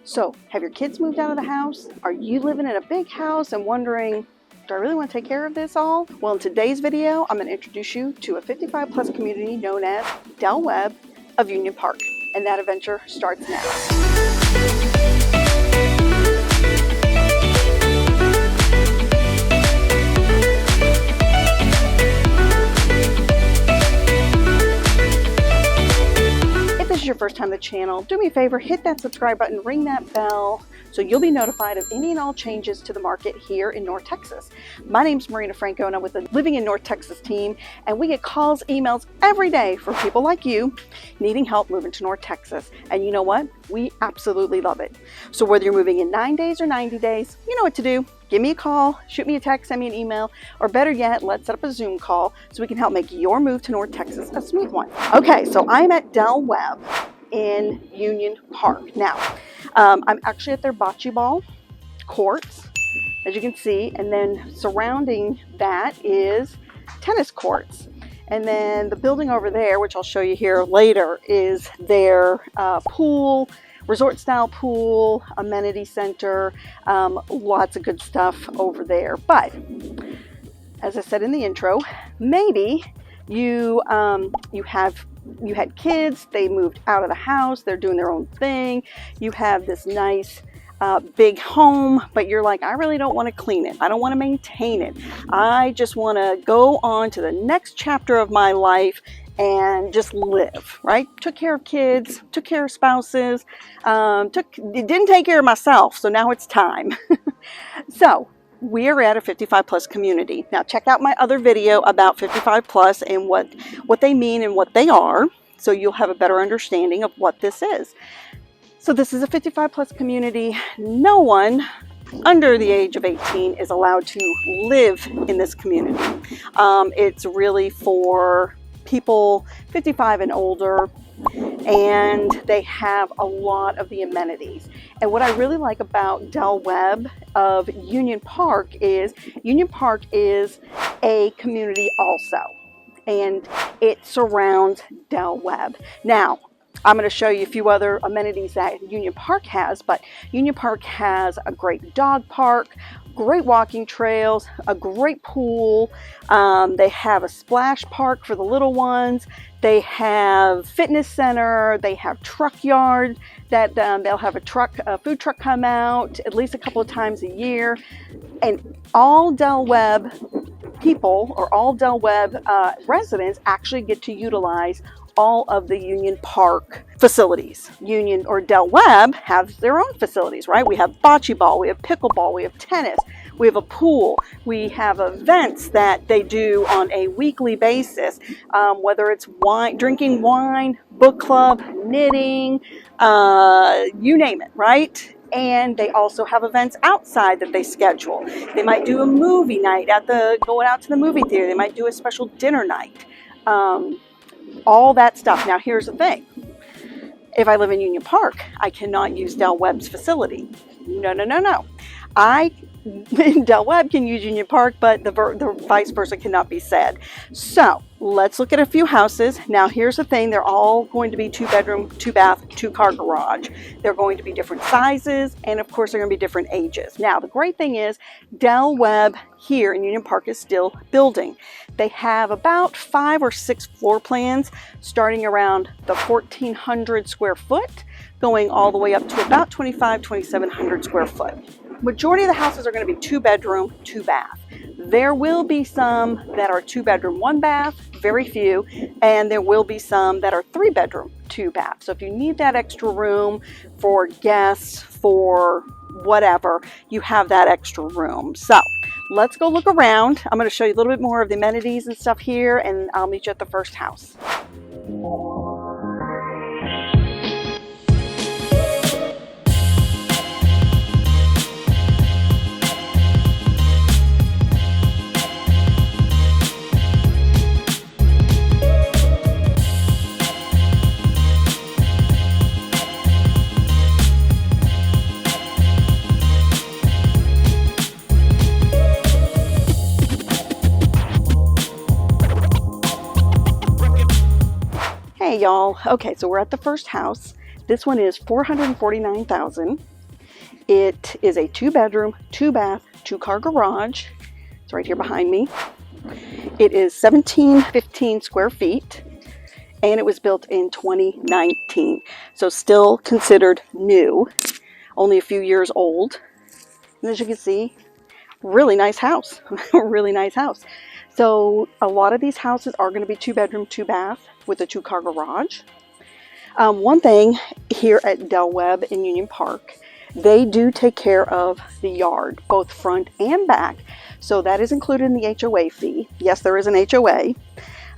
So, have your kids moved out of the house? Are you living in a big house and wondering, do I really want to take care of this all? Well, in today's video, I'm going to introduce you to a 55 plus community known as Del Webb of Union Park. And that adventure starts now. If this is your first time on the channel, do me a favor, hit that subscribe button, ring that bell, so you'll be notified of any and all changes to the market here in North Texas. My name's Marina Franco and I'm with the Living in North Texas team, and we get calls, emails every day from people like you needing help moving to North Texas. And you know what? We absolutely love it. So whether you're moving in 9 days or 90 days, you know what to do. Give me a call, shoot me a text, send me an email, or better yet, let's set up a Zoom call so we can help make your move to North Texas a smooth one. Okay, so I'm at Del Webb in Union Park. Now, I'm actually at their bocce ball courts, as you can see, and then surrounding that is tennis courts. And then the building over there, which I'll show you here later, is their pool, resort style pool, amenity center, lots of good stuff over there. But as I said in the intro, maybe you had kids, they moved out of the house, they're doing their own thing. You have this nice big home, but you're like, I really don't want to clean it. I don't want to maintain it. I just want to go on to the next chapter of my life and just live, right? Took care of kids, took care of spouses, didn't take care of myself, so now it's time. So we're at a 55 plus community. Now check out my other video about 55 plus and what they mean and what they are, so you'll have a better understanding of what this is. So this is a 55 plus community. No one under the age of 18 is allowed to live in this community. It's really for people 55 and older, and they have a lot of the amenities. And what I really like about Del Webb of Union Park is a community also, and it surrounds Del Webb. Now, I'm going to show you a few other amenities that Union Park has, but Union Park has a great dog park, great walking trails, a great pool. They have a splash park for the little ones. They have fitness center. They have truck yard that they'll have a food truck come out at least a couple of times a year. And all Del Webb people, or all Del Webb residents, actually get to utilize all of the Union Park facilities. Union or Del Webb have their own facilities, right? We have bocce ball, we have pickleball, we have tennis, we have a pool, we have events that they do on a weekly basis, whether it's drinking wine, book club, knitting, you name it, right? And they also have events outside that they schedule. They might do a movie night going out to the movie theater. They might do a special dinner night. All that stuff. Now here's the thing. If I live in Union Park, I cannot use Del Webb's facility. No. Del Webb can use Union Park, but the vice versa cannot be said. So let's look at a few houses. Now here's the thing. They're all going to be 2-bedroom, 2-bath, 2-car garage. They're going to be different sizes, and of course they're going to be different ages. Now the great thing is Del Webb here in Union Park is still building. They have about 5 or 6 floor plans starting around the 1,400 square foot, going all the way up to about 2,700 square foot. Majority of the houses are going to be 2-bedroom, 2-bath. There will be some that are 2-bedroom, 1-bath, very few, and there will be some that are 3-bedroom, 2-bath. So if you need that extra room for guests, for whatever, you have that extra room. So let's go look around. I'm going to show you a little bit more of the amenities and stuff here, and I'll meet you at the first house. Hey y'all, okay, so we're at the first house. This one is $449,000. It is a 2-bedroom, 2-bath, 2-car garage. It's right here behind me. It is 1715 square feet, and it was built in 2019. So still considered new, only a few years old. And as you can see, really nice house. Really nice house. So a lot of these houses are going to be 2-bedroom, 2-bath with a 2-car garage. One thing here at Webb in Union Park, they do take care of the yard, both front and back. So that is included in the HOA fee. Yes, there is an HOA.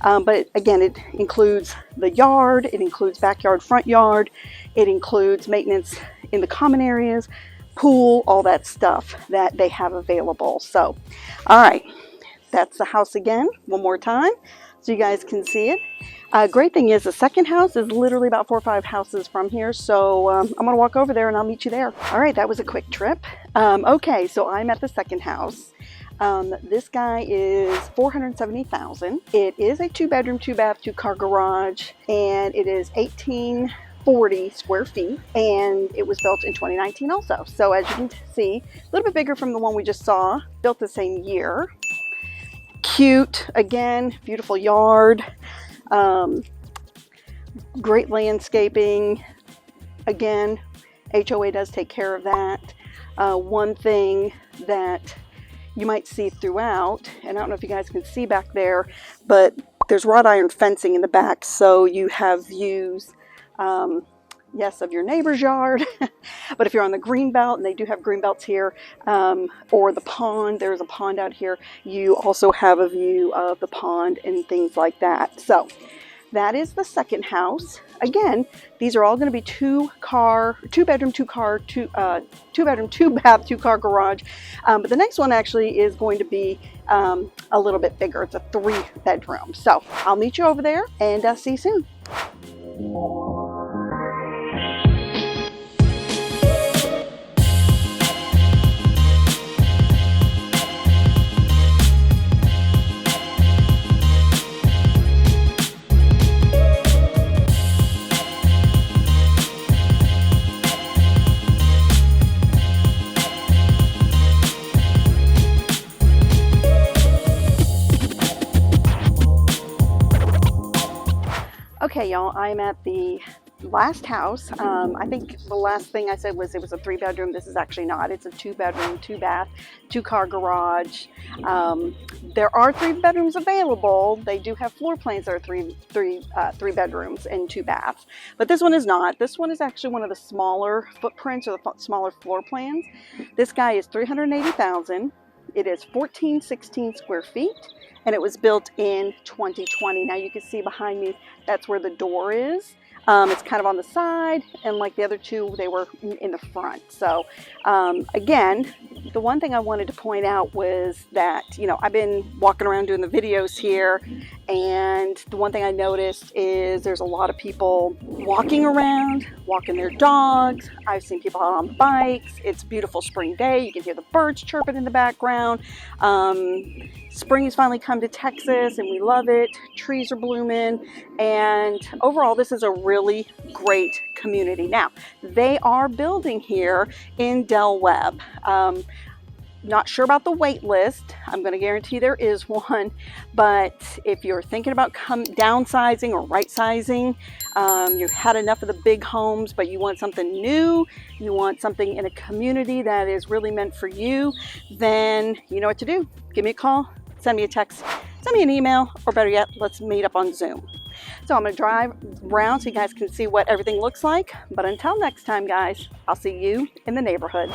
But again, it includes the yard, it includes backyard, front yard, it includes maintenance in the common areas, pool, all that stuff that they have available. So, all right, that's the house again, one more time, so you guys can see it. Great thing is the second house is literally about 4 or 5 houses from here, so I'm gonna walk over there and I'll meet you there. All right, that was a quick trip. Okay, so I'm at the second house. This guy is $470,000. It is a 2-bedroom, 2-bath, 2-car garage, and it is 1840 square feet, and it was built in 2019 also. So as you can see, a little bit bigger from the one we just saw, built the same year. Cute, again, beautiful yard, great landscaping. Again, HOA does take care of that. One thing that you might see throughout, and I don't know if you guys can see back there, but there's wrought iron fencing in the back, so you have views, yes, of your neighbor's yard. But if you're on the green belt, and they do have green belts here, or the pond, there's a pond out here, you also have a view of the pond and things like that. So that is the second house. Again, these are all going to be 2-bedroom, 2-car, 2-bedroom, 2-bath, 2-car garage. But the next one actually is going to be a little bit bigger. It's a 3-bedroom. So I'll meet you over there and see you soon. Okay, y'all, I'm at the last house. I think the last thing I said was it was a 3-bedroom. This is actually not. It's a 2-bedroom, 2-bath, 2-car garage. There are 3 bedrooms available. They do have floor plans that are 3 bedrooms and 2 baths. But this one is not. This one is actually one of the smaller footprints, or the smaller floor plans. This guy is $380,000. It is 1416 square feet. And it was built in 2020. Now you can see behind me, that's where the door is. It's kind of on the side, and like the other two, they were in the front. So again, the one thing I wanted to point out was that, you know, I've been walking around doing the videos here, and the one thing I noticed is there's a lot of people walking around, walking their dogs. I've seen people out on bikes. It's a beautiful spring day. You can hear the birds chirping in the background. Spring has finally come to Texas, and we love it. Trees are blooming, and overall, this is a really great community. Now, they are building here in Webb. Not sure about the wait list. I'm going to guarantee there is one, but if you're thinking about downsizing or right sizing, you've had enough of the big homes, but you want something new, you want something in a community that is really meant for you, then you know what to do. Give me a call, send me a text, send me an email, or better yet, let's meet up on Zoom. So I'm going to drive around so you guys can see what everything looks like. But until next time, guys, I'll see you in the neighborhood.